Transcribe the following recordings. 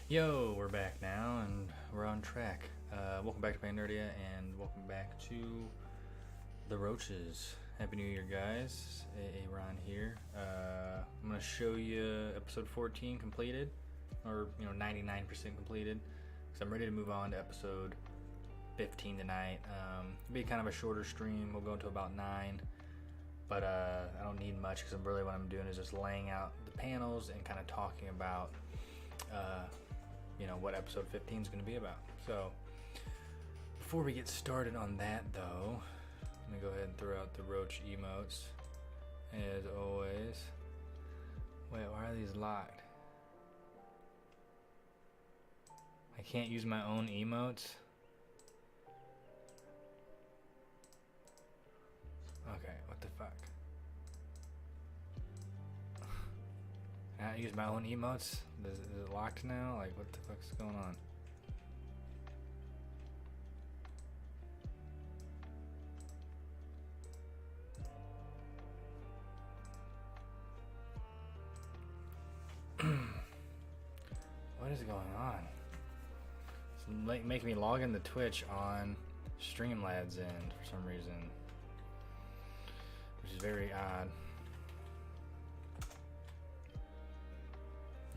Yo, we're back now and we're on track. Welcome back to Nerdia and welcome back to the Roaches. Happy New Year, guys. Ron here. I'm going to show you episode 14 completed, or 99% completed, because I'm ready to move on to episode 15 tonight. It'll be kind of a shorter stream. We'll go until about 9, but I don't need much because what I'm doing is just laying out the panels and kind of talking about what episode 15 is going to be about. So before we get started on that, though, I'm going to go ahead and throw out the roach emotes as always. Wait, why are these locked? I can't use my own emotes? Okay, what the fuck? Can I use my own emotes? Is it locked now? Like, what the fuck's going on? What is going on? It's making me log into Twitch on Streamlad's end for some reason, which is very odd.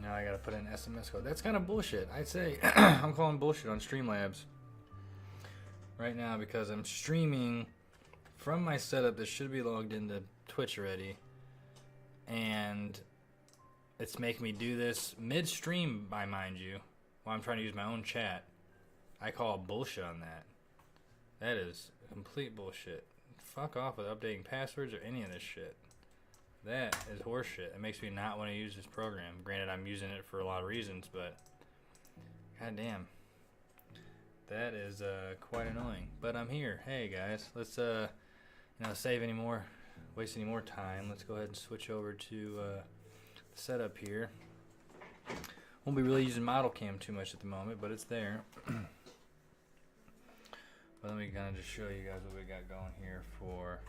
Now I gotta put in SMS code. That's kind of bullshit. I'd say I'm calling bullshit on Streamlabs right now because I'm streaming from my setup that should be logged into Twitch already, and it's making me do this mid-stream, by mind you, while I'm trying to use my own chat. I call bullshit on that. That is complete bullshit. Fuck off with updating passwords or any of this shit. That is horseshit. It makes me not want to use this program. Granted, I'm using it for a lot of reasons, but goddamn, that is quite annoying. But I'm here. Hey guys, let's waste any more time. Let's go ahead and switch over to the setup here. Won't be really using model cam too much at the moment, but it's there. But let me kind of just show you guys what we got going here for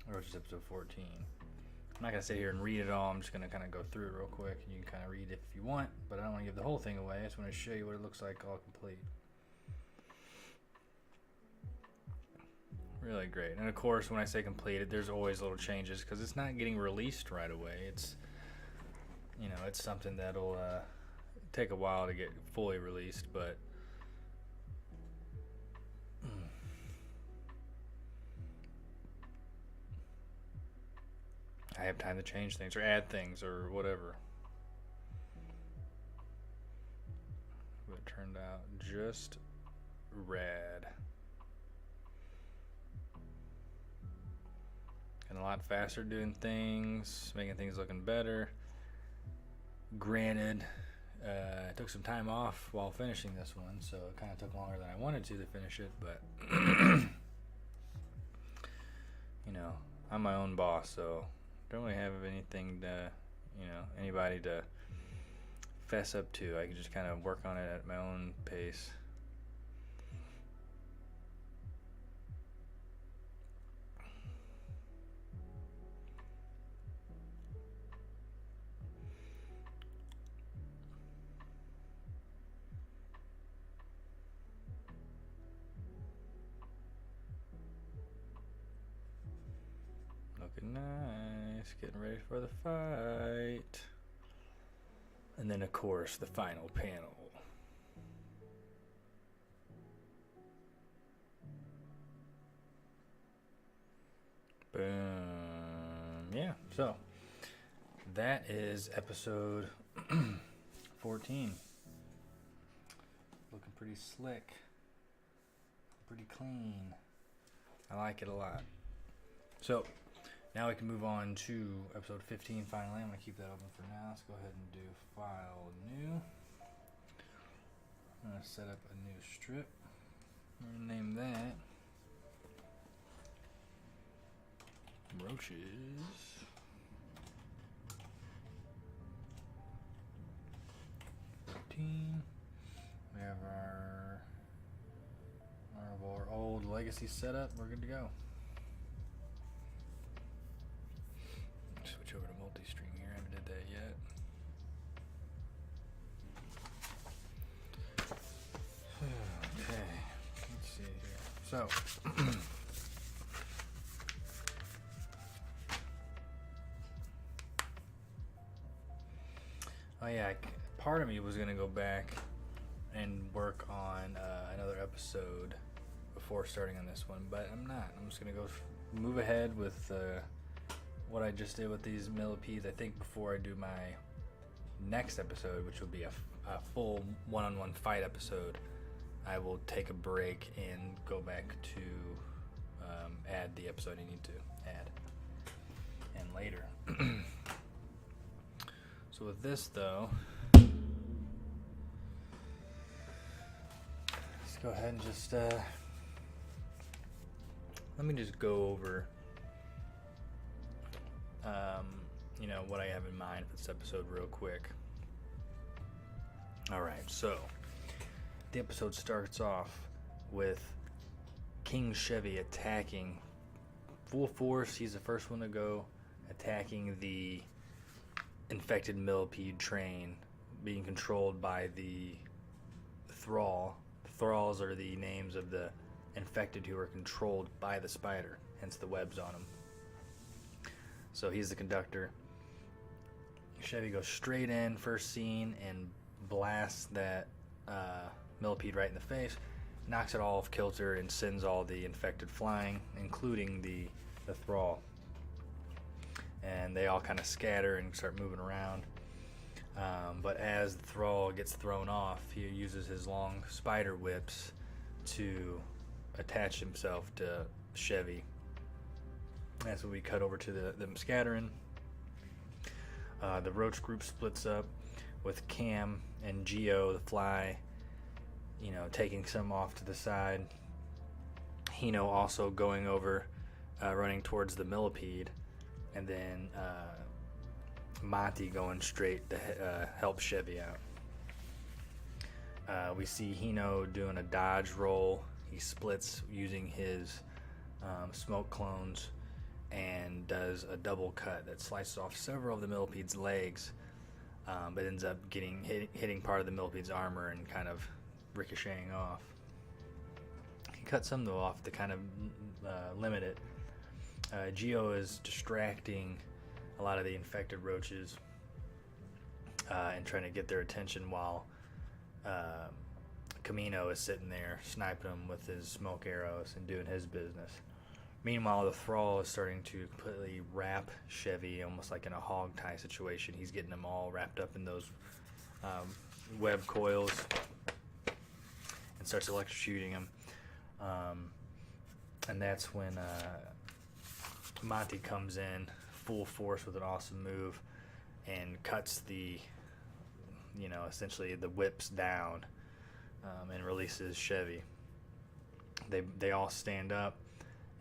Roaches episode 14. I'm not going to sit here and read it all. I'm just going to kind of go through it real quick. You can kind of read it if you want, but I don't want to give the whole thing away. I just want to show you what it looks like all complete. Really great. And of course, when I say completed, there's always little changes because it's not getting released right away. It's it's something that'll take a while to get fully released, but I have time to change things or add things or whatever. But it turned out just rad. And a lot faster doing things, making things looking better. Granted, I took some time off while finishing this one, so it kind of took longer than I wanted to finish it, but I'm my own boss, so don't really have anything to, anybody to fess up to. I can just kind of work on it at my own pace. Looking nice, getting ready for the fight. And then of course the final panel. Boom. Yeah, so that is episode 14. Looking pretty slick, pretty clean. I like it a lot. So now we can move on to episode 15 finally. I'm going to keep that open for now. Let's go ahead and do file new. I'm going to set up a new strip. I'm going to name that Roaches. We have our old legacy setup. We're good to go. Switch over to So, oh yeah, part of me was gonna go back and work on another episode before starting on this one, but I'm not. I'm just gonna move ahead with what I just did with these millipedes. I think before I do my next episode, which will be a full one-on-one fight episode, I will take a break and go back to add the episode I need to add, and later. So with this though, let's go ahead and just let me just go over what I have in mind for this episode real quick. Alright, so the episode starts off with King Chevy attacking full force. He's the first one to go, attacking the infected millipede train being controlled by the thrall. The thralls are the names of the infected who are controlled by the spider, hence the webs on them. So he's the conductor. Chevy goes straight in, first scene, and blasts that millipede right in the face, knocks it all off kilter, and sends all the infected flying, including the thrall. And they all kind of scatter and start moving around. But as the thrall gets thrown off, he uses his long spider whips to attach himself to Chevy. That's when we cut over to them scattering. The roach group splits up with Cam and Geo, the fly, taking some off to the side. Hino also going over, running towards the millipede, and then Monty going straight to help Chevy out. We see Hino doing a dodge roll. He splits using his smoke clones and does a double cut that slices off several of the millipede's legs, but ends up hitting part of the millipede's armor and kind of ricocheting off. He cut some though off to kind of limit it. Geo is distracting a lot of the infected roaches and trying to get their attention while Camino is sitting there sniping them with his smoke arrows and doing his business. Meanwhile, the thrall is starting to completely wrap Chevy, almost like in a hog tie situation. He's getting them all wrapped up in those web coils and starts electrocuting him. And that's when Monty comes in full force with an awesome move and cuts the, essentially the whips down and releases Chevy. They all stand up.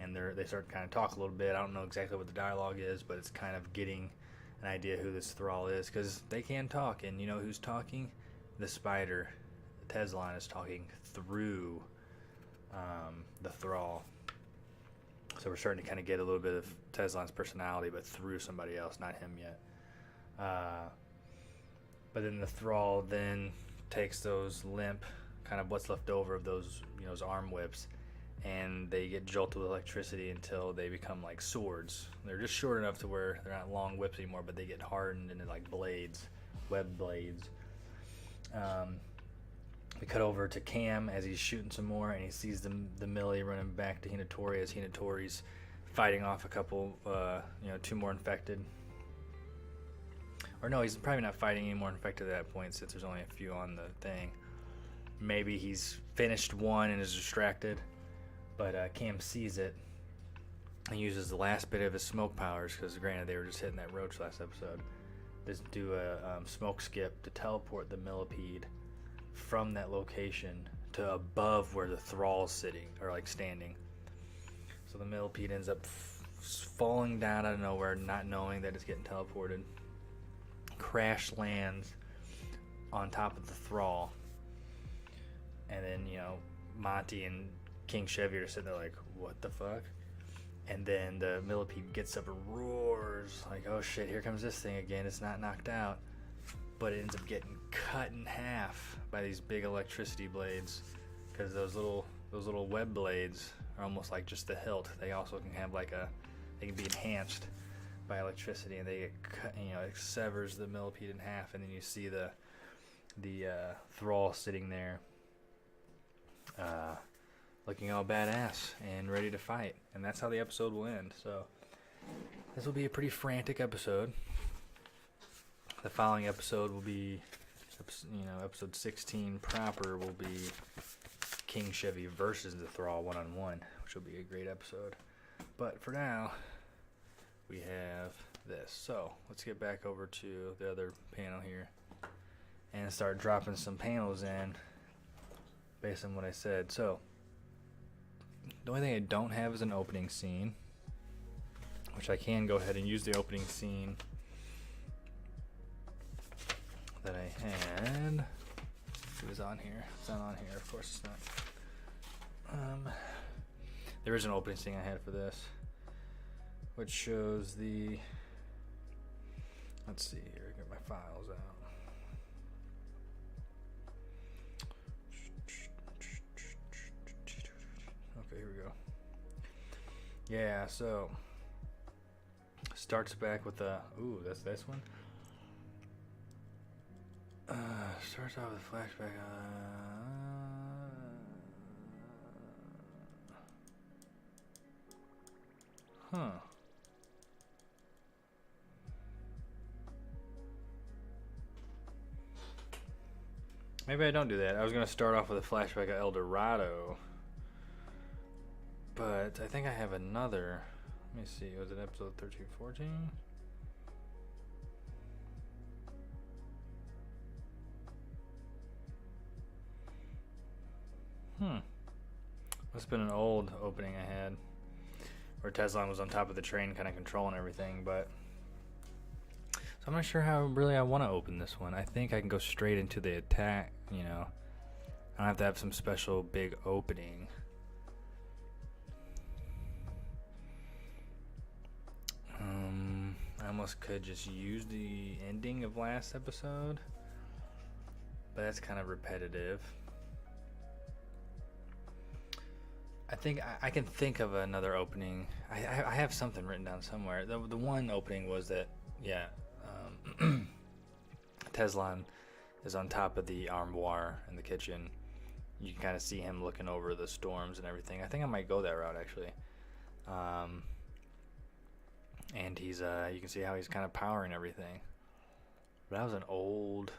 And they start to kind of talk a little bit. I don't know exactly what the dialogue is, but it's kind of getting an idea who this thrall is, because they can talk. And you know who's talking? The spider. Teslan is talking through the thrall. So we're starting to kind of get a little bit of Teslan's personality, but through somebody else, not him yet. But then the thrall then takes those limp, kind of what's left over of those, those arm whips, and they get jolted with electricity until they become like swords. They're just short enough to where they're not long whips anymore, but they get hardened into like blades, web blades. We cut over to Cam as he's shooting some more, and he sees the Millie running back to Hinatori as Hinatori's fighting off a couple, 2 more infected. Or no, he's probably not fighting any more infected at that point since there's only a few on the thing. Maybe he's finished one and is distracted. But Cam sees it and uses the last bit of his smoke powers, because granted they were just hitting that roach last episode. Just do a smoke skip to teleport the millipede from that location to above where the thrall's sitting, or like standing. So the millipede ends up falling down out of nowhere, not knowing that it's getting teleported. Crash lands on top of the thrall. And then, Monty and King Chevy are sitting there like, what the fuck? And then the millipede gets up and roars like, oh shit, here comes this thing again. It's not knocked out, but it ends up getting cut in half by these big electricity blades, because those little those little web blades are almost like just the hilt. They also can have like they can be enhanced by electricity, and they get cut, it severs the millipede in half, and then you see the thrall sitting there, looking all badass and ready to fight, and that's how the episode will end. So this will be a pretty frantic episode. The following episode will be, episode 16 proper will be King Chevy versus the Thrall one-on-one, which will be a great episode. But for now, we have this. So let's get back over to the other panel here and start dropping some panels in based on what I said. So the only thing I don't have is an opening scene, which I can go ahead and use the opening scene that I had. It was on here. It's not on here. Of course it's not. There is an opening scene I had for this, which shows the. Let's see here. Get my files out. Okay, here we go. Yeah. So starts back with the. Ooh, that's this one. Starts off with a flashback. Huh. Maybe I don't do that. I was going to start off with a flashback of El Dorado. But I think I have another. Let me see. Was it episode 13, 14? Must have been an old opening I had, where Tesla was on top of the train kind of controlling everything, but so I'm not sure how really I want to open this one. I think I can go straight into the attack, I don't have to have some special big opening. I almost could just use the ending of last episode, but that's kind of repetitive. I think I can think of another opening. I have something written down somewhere. The one opening was that, Teslan is on top of the armoire in the kitchen. You can kind of see him looking over the storms and everything. I think I might go that route, actually. And he's, you can see how he's kind of powering everything. But that was an old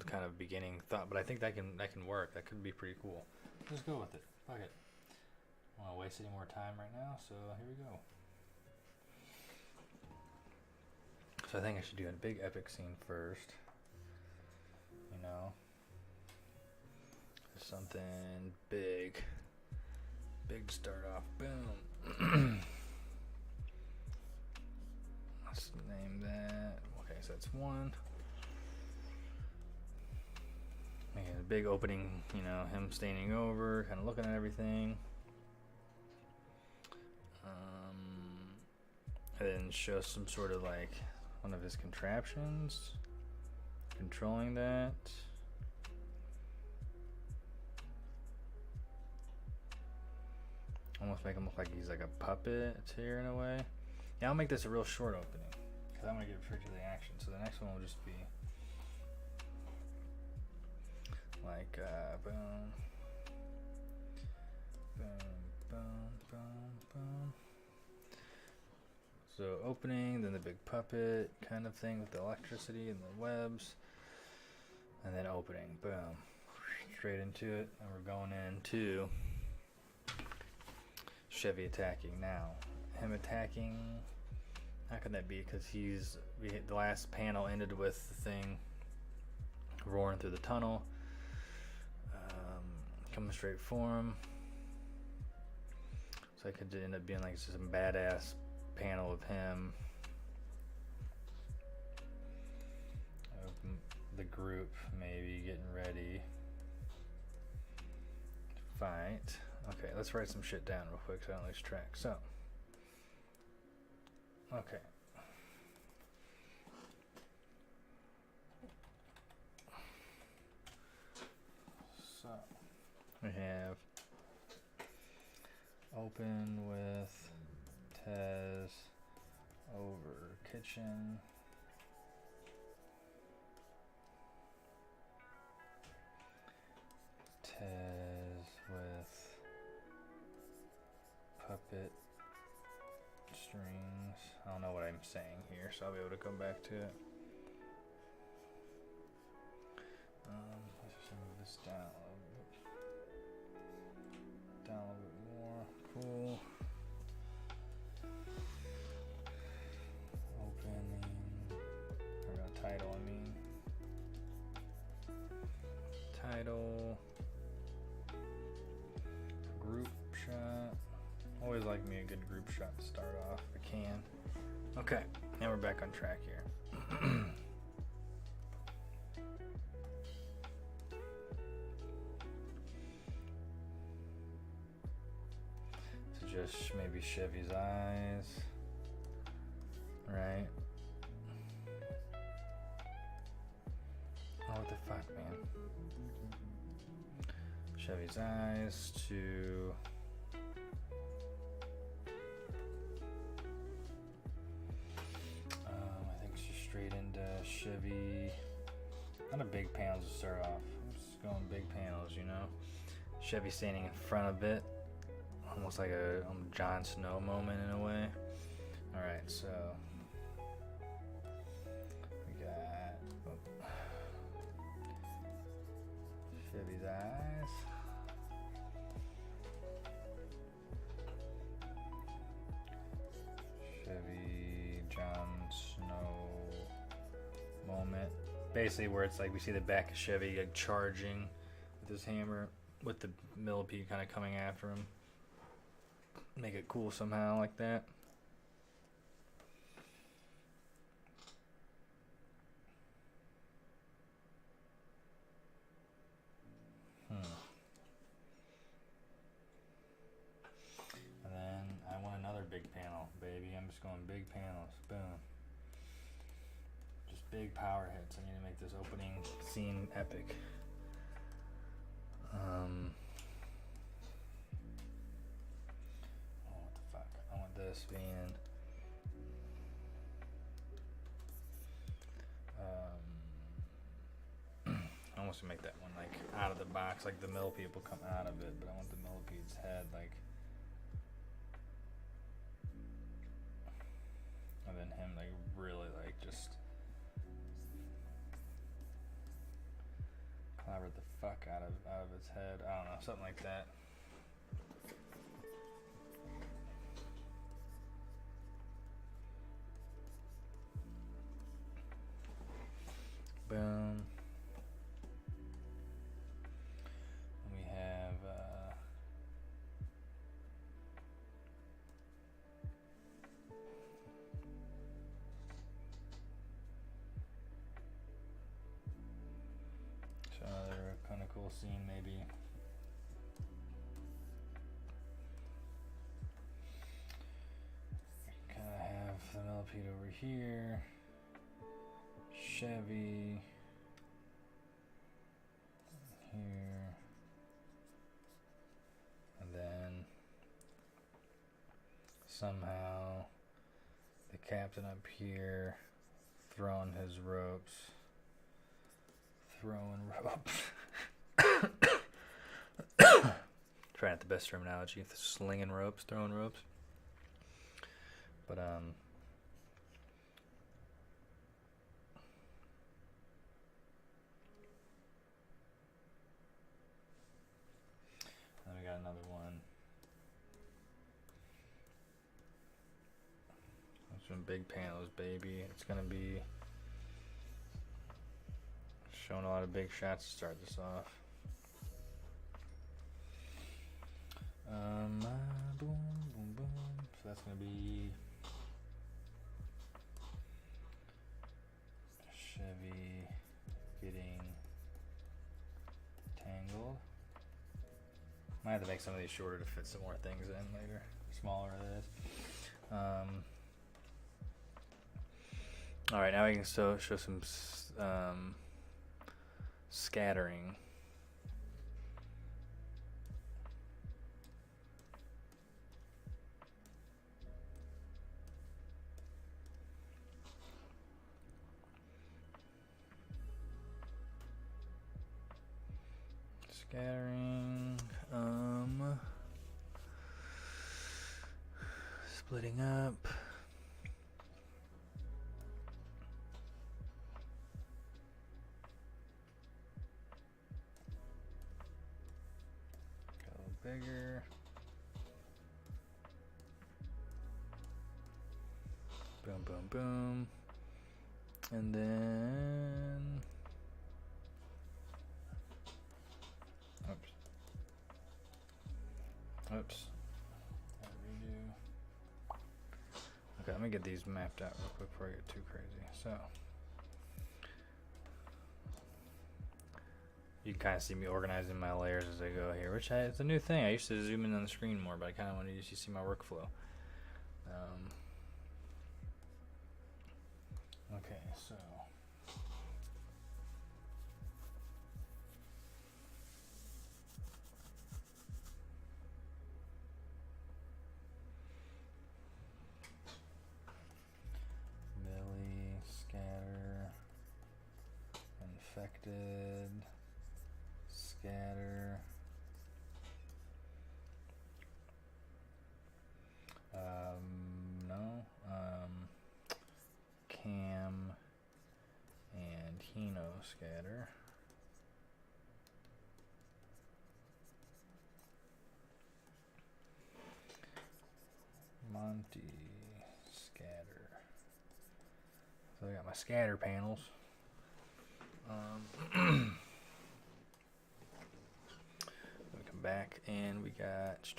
kind of beginning thought. But I think that can work. That could be pretty cool. Let's go with it. Fuck it. I don't want to waste any more time right now, so here we go. So I think I should do a big epic scene first. Just something big. Big to start off. Boom. Let's name that. Okay, so that's one. Making a big opening, him standing over, kind of looking at everything. And then show some sort of like one of his contraptions, controlling that. Almost make him look like he's like a puppet here in a way. Yeah, I'll make this a real short opening because I'm gonna get straight to the action. So the next one will just be like boom, boom, boom, boom, boom. So opening, then the big puppet kind of thing with the electricity and the webs, and then opening, boom, straight into it, and we're going into Chevy attacking now. Him attacking, how can that be? Because the last panel ended with the thing roaring through the tunnel, coming straight for him. So it could end up being like some badass panel of him, the group maybe getting ready to fight. Okay, let's write some shit down real quick so I don't lose track. So, okay. So, we have Open with Tez over kitchen. Tez with puppet strings. I don't know what I'm saying here, so I'll be able to come back to it. Let's just move this down a little bit. Down a little bit more. Cool. Opening. Or no, title, I mean. Title. Group shot. Always like me a good group shot to start off if I can. Okay, now we're back on track here. So just maybe Chevy's eyes, right? Oh, what the fuck, man? Chevy's eyes to I think she's straight into Chevy. Not a big panels to start off. I'm just going big panels, you know. Chevy standing in front of it, almost like a Jon Snow moment in a way. All right, so we got Chevy's eyes. Chevy Jon Snow moment. Basically where it's like we see the back of Chevy like charging with his hammer with the millipede kind of coming after him. Make it cool somehow like that. And then I want another big panel, baby. I'm just going big panels. Boom. Just big power hits. I need to make this opening scene epic. Oh, what the fuck? I want this being I want to make that one like out of the box, like the millipede will come out of it, but I want the millipede's head like, and then him like really like just clobber the fuck out of its head. I don't know, something like that. Boom. We have so another kind of cool scene maybe. Kind of have the millipede over here. Chevy here, and then somehow the captain up here throwing his ropes, trying out the best terminology, slinging ropes, throwing ropes, but then we got another one. Some big panels, baby. It's gonna be showing a lot of big shots to start this off. Boom, boom, boom. So that's gonna be Chevy getting tangled. Might have to make some of these shorter to fit some more things in later. Smaller it is. All right, now we can show some scattering. Scattering. Splitting up. Got a little bigger. Boom, boom, boom. And then, oops. Redo. Okay, let me get these mapped out real quick before I get too crazy. So, you can kind of see me organizing my layers as I go here, which it's a new thing. I used to zoom in on the screen more, but I kind of wanted you to see my workflow. Okay, so Millie, scatter, infected, scatter, Cam and Hino scatter. Monty scatter. So I got my scatter panels. We come back and we got.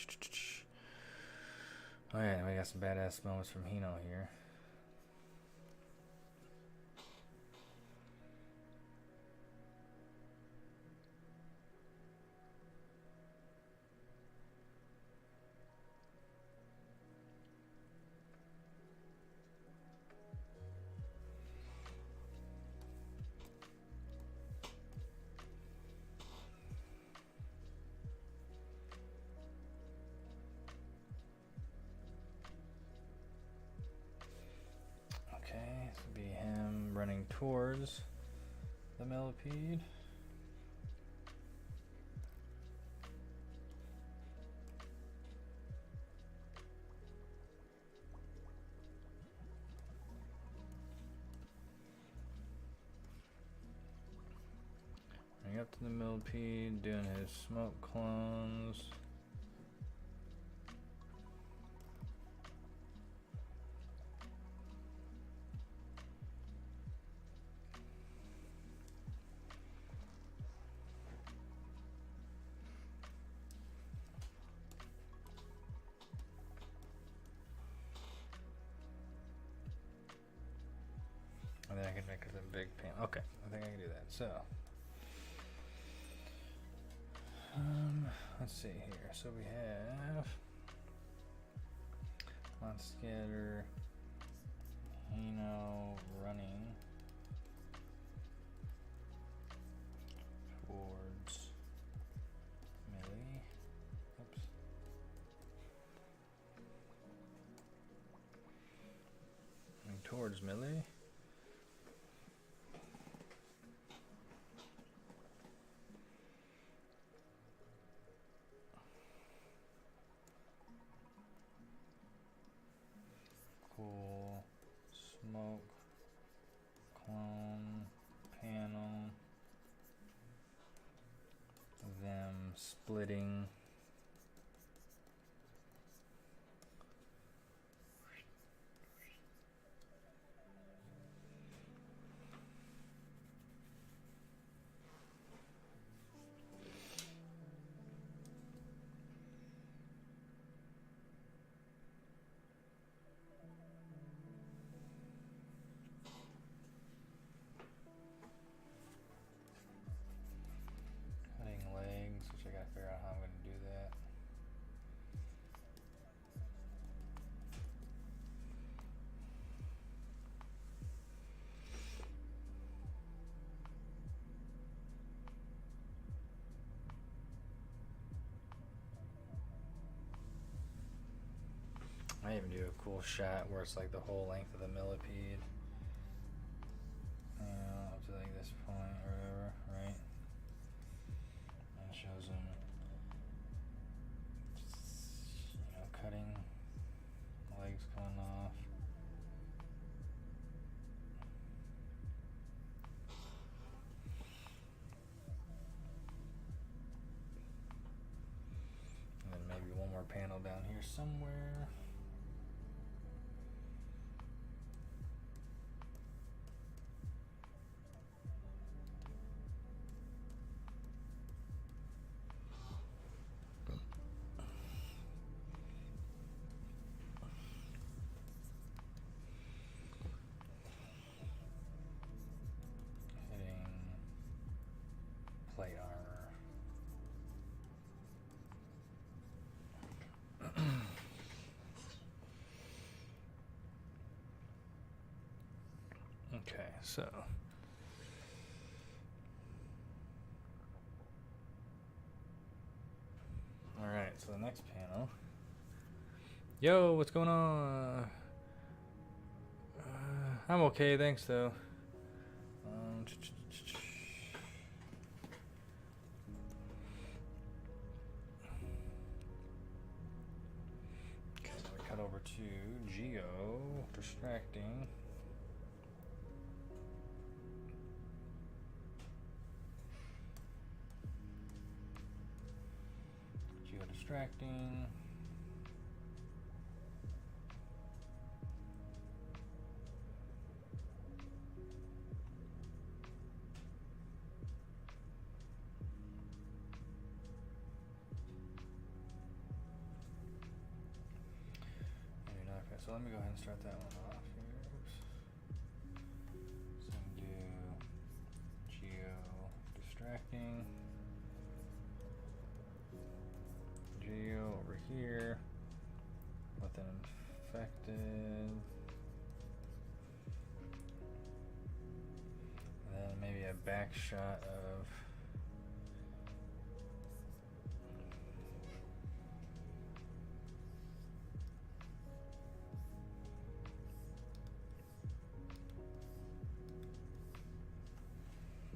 Oh yeah, we got some badass moments from Hino here. Okay, this would be him running towards the millipede. Running up to the millipede, doing his smoke clones. And then I can make it a big pan. Okay, I think I can do that. So, let's see here. So we have Monscatter, Hino running towards Millie. Oops. Running towards Millie. Cool. Smoke. Clone. Panel. Them splitting. Legs, which I gotta figure out how I'm gonna do that. I even do a cool shot where it's like the whole length of the millipede. Up to like this point or whatever, right? And it shows panel down here somewhere. Plate armor. Okay, so all right, so the next panel. Yo, what's going on? I'm okay, thanks though. Cut over to Geo, distracting. Geo distracting. So let me go ahead and start that one off here. Oops. So I'm gonna do Geo distracting. Geo over here. Nothing infected. And then maybe a back shot of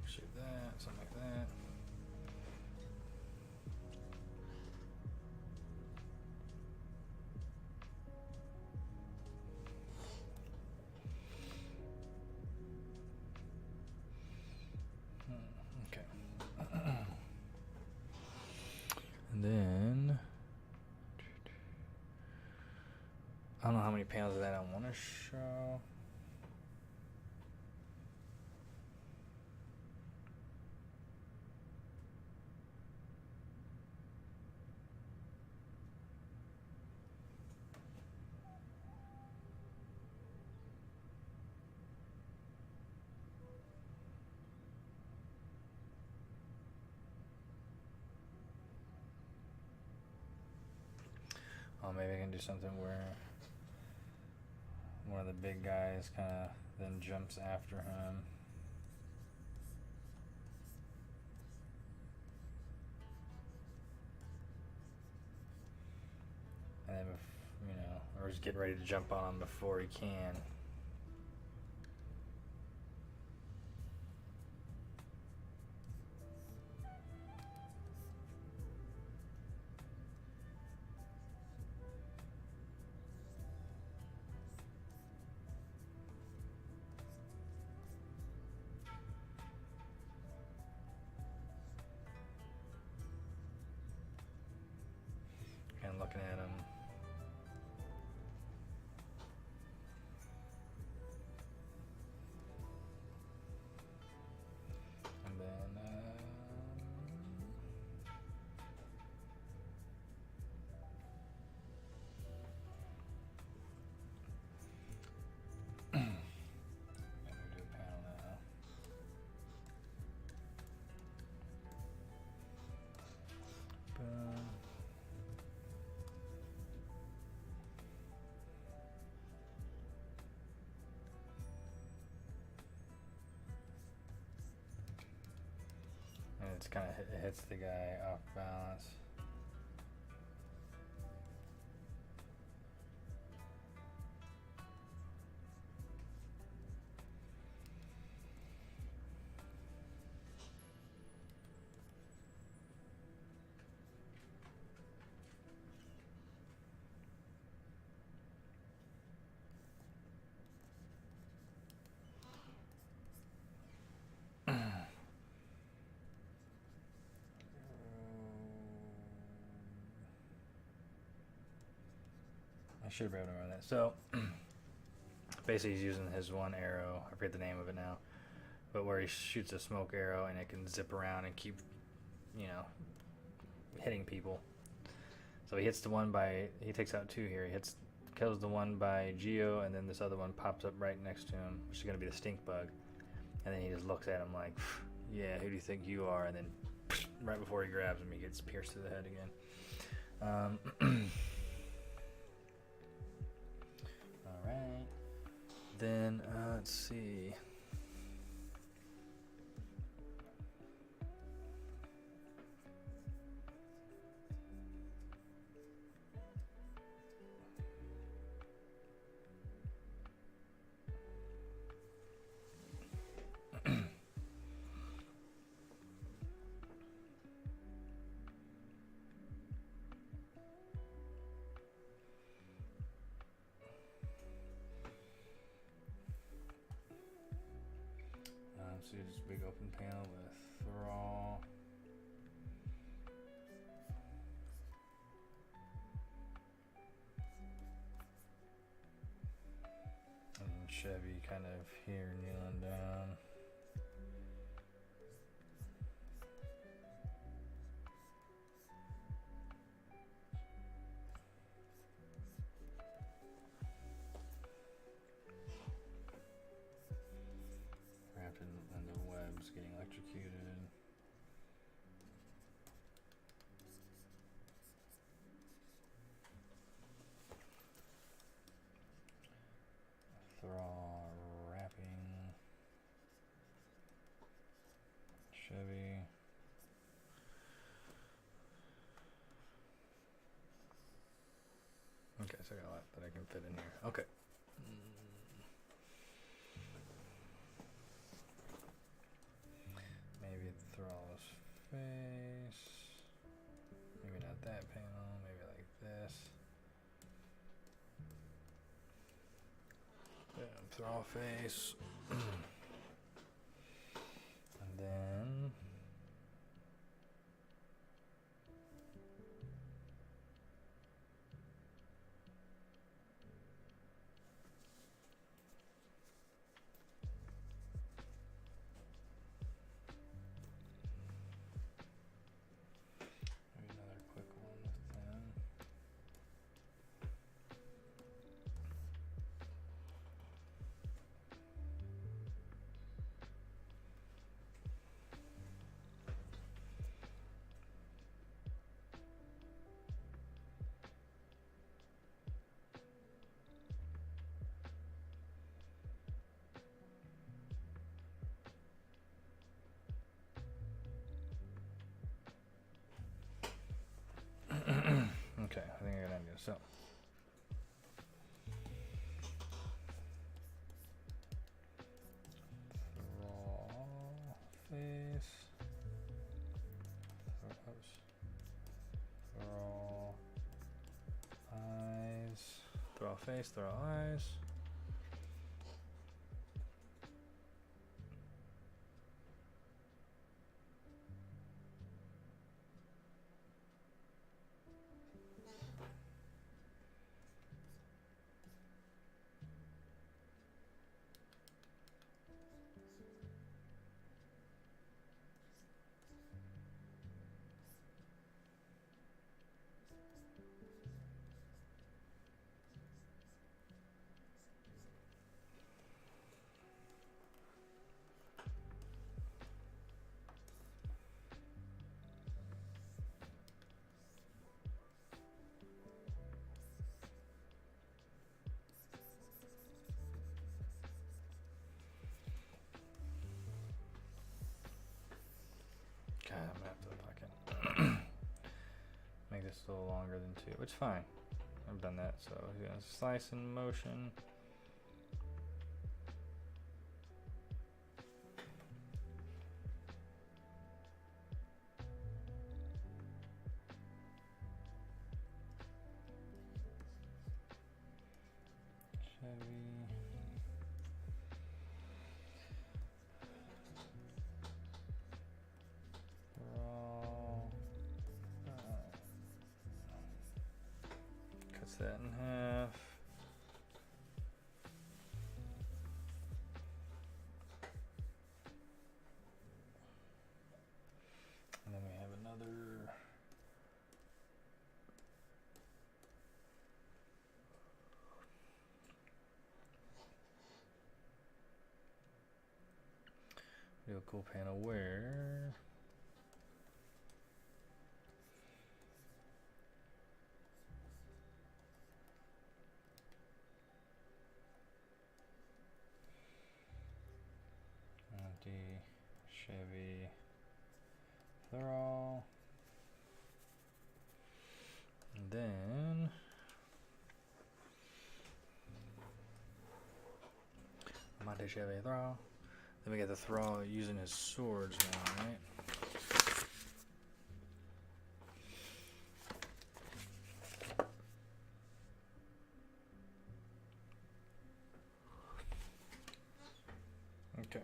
shoot that, something like that. Okay. And then I don't know how many panels of that I want to show. Oh, maybe I can do something where one of the big guys kind of then jumps after him. And then, or just get ready to jump on him before he can. And looking at him. And then let me do a panel now. Boom. And it's kind of it hits the guy off balance. should be able to remember that. So basically he's using his one arrow, I forget the name of it now, but where he shoots a smoke arrow and it can zip around and keep, you know, hitting people. So he hits the one by, he takes out two here. He kills the one by Geo, and then this other one pops up right next to him, which is going to be the stink bug. And then he just looks at him like, yeah, who do you think you are? And then right before he grabs him, he gets pierced through the head again. All right. Then, let's see. See this big open panel with Thrall. And Chevy kind of here kneeling down. And the web's getting electrocuted. Thrall wrapping. Chevy. Okay, so I got a lot that I can fit in here. Okay. Maybe Thrall's face. Maybe not that panel. Maybe like this. Yeah, Thrall face. And then okay, I think I got an idea. So Thrall face. Thrall eyes. Thrall face, Thrall eyes. God, I'm gonna have to fucking make this a little longer than 2, which is fine. I've done that, so he's gonna slice in motion. Chevy. Cuts that in half. Do a cool panel where Monty, Chevy, Thurl, and then Monty, Chevy, Thurl. Then we got the Thrall using his swords now, right? Okay.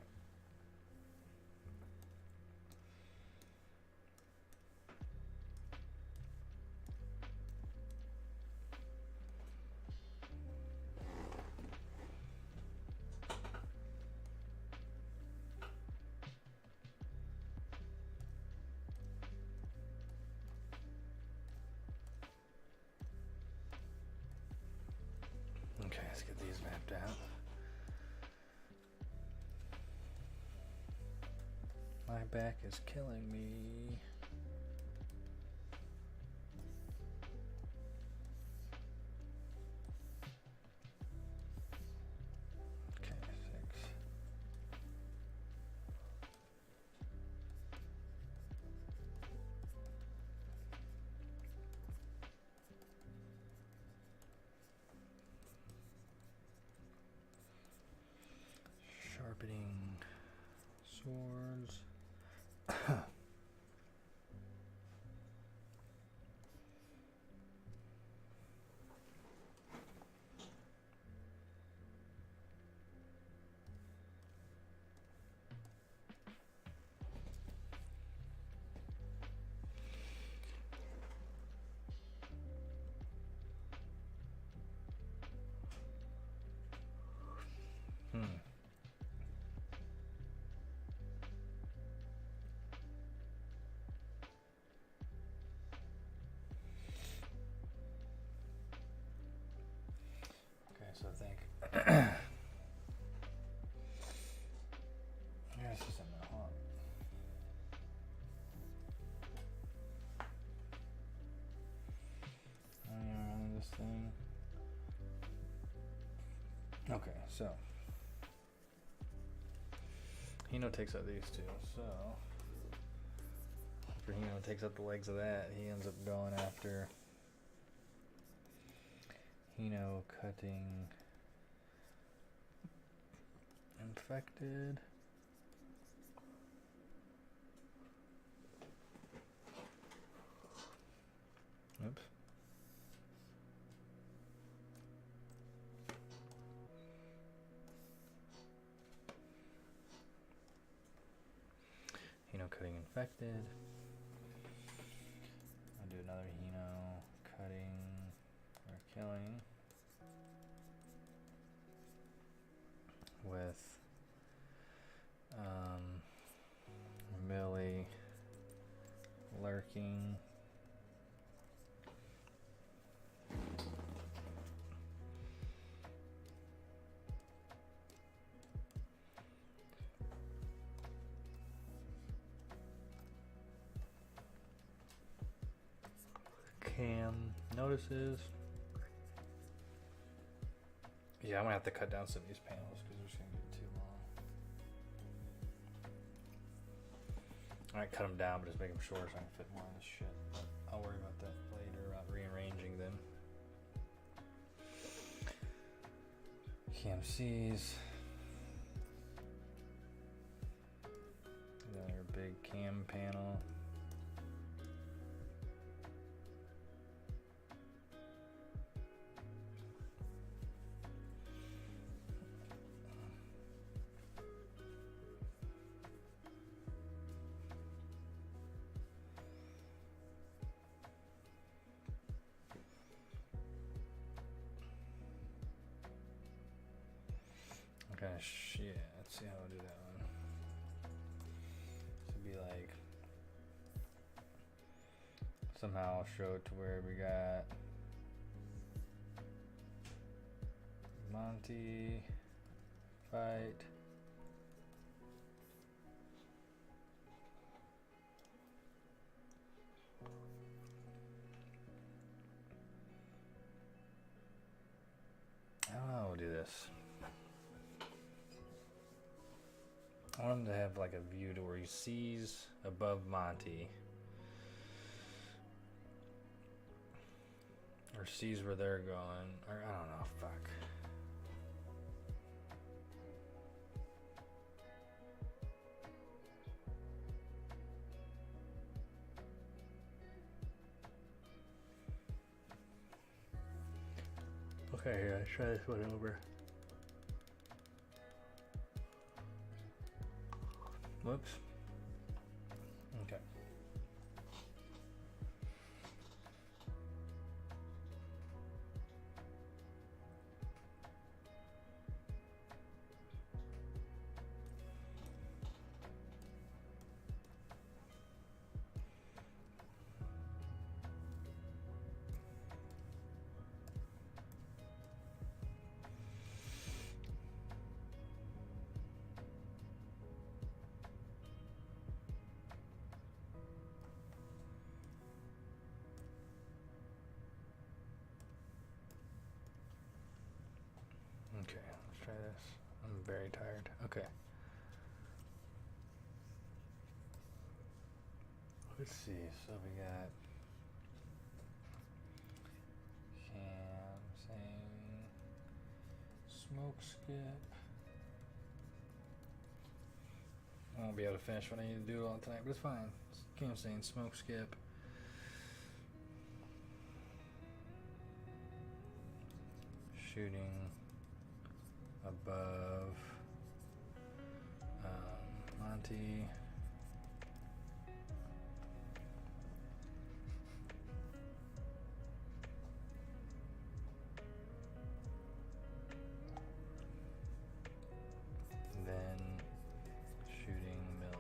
Okay, let's get these mapped out. My back is killing me. Okay, 6. Sharpening swords. Okay, so I think yeah, it's just in the haunt. Around this thing. Okay, so Hino takes out these two, so after Hino takes out the legs of that, he ends up going after Hino cutting infected. Oops. Hino cutting infected. I'll do another Hino cutting or killing with Millie lurking. Cam notices. Yeah, I'm gonna have to cut down some of these panels because they're just gonna get too long. I might cut them down, but just make them shorter so I can fit more of this shit. But I'll worry about that later, about rearranging them. Cam sees. Another big cam panel. Okay, shit. Let's see how I'll do that one. This would be like somehow I'll show it to where we got Monty fight want him to have like a view to where he sees above Monty. Or sees where they're going. Or I don't know, fuck. Okay, here, let's try this one over. Whoops. Okay. Okay, let's try this. I'm very tired. Okay. Let's see. So we got Cam saying smoke skip. I won't be able to finish what I need to do all tonight, but it's fine. Cam saying smoke skip. Shooting above Monty. Then shooting Millie.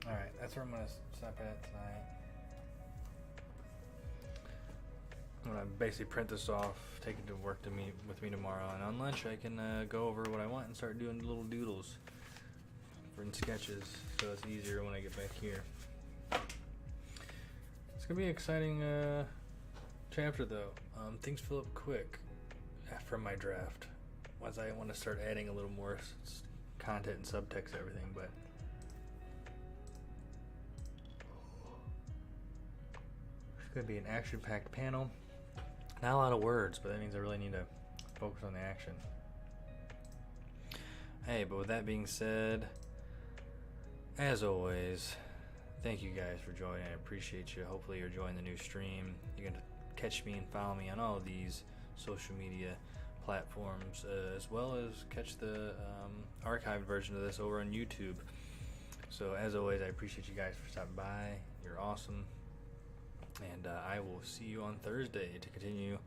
Alright, that's where I'm going to stop at tonight. I'm going to basically print this off, take it to work to meet with me tomorrow, and on lunch I can go over what I want and start doing little doodles for sketches, so it's easier when I get back here. It's going to be an exciting chapter though. Things fill up quick from my draft, once I want to start adding a little more content and subtext to everything, but it's going to be an action-packed panel. Not a lot of words, but that means I really need to focus on the action. Hey, but with that being said, as always, thank you guys for joining. I appreciate you. Hopefully you're enjoying the new stream. You're going to catch me and follow me on all of these social media platforms, as well as catch the archived version of this over on YouTube. So as always, I appreciate you guys for stopping by. You're awesome. And I will see you on Thursday to continue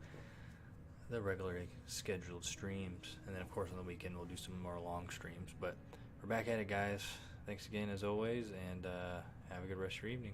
the regularly scheduled streams. And then, of course, on the weekend, we'll do some more long streams. But we're back at it, guys. Thanks again, as always, and have a good rest of your evening.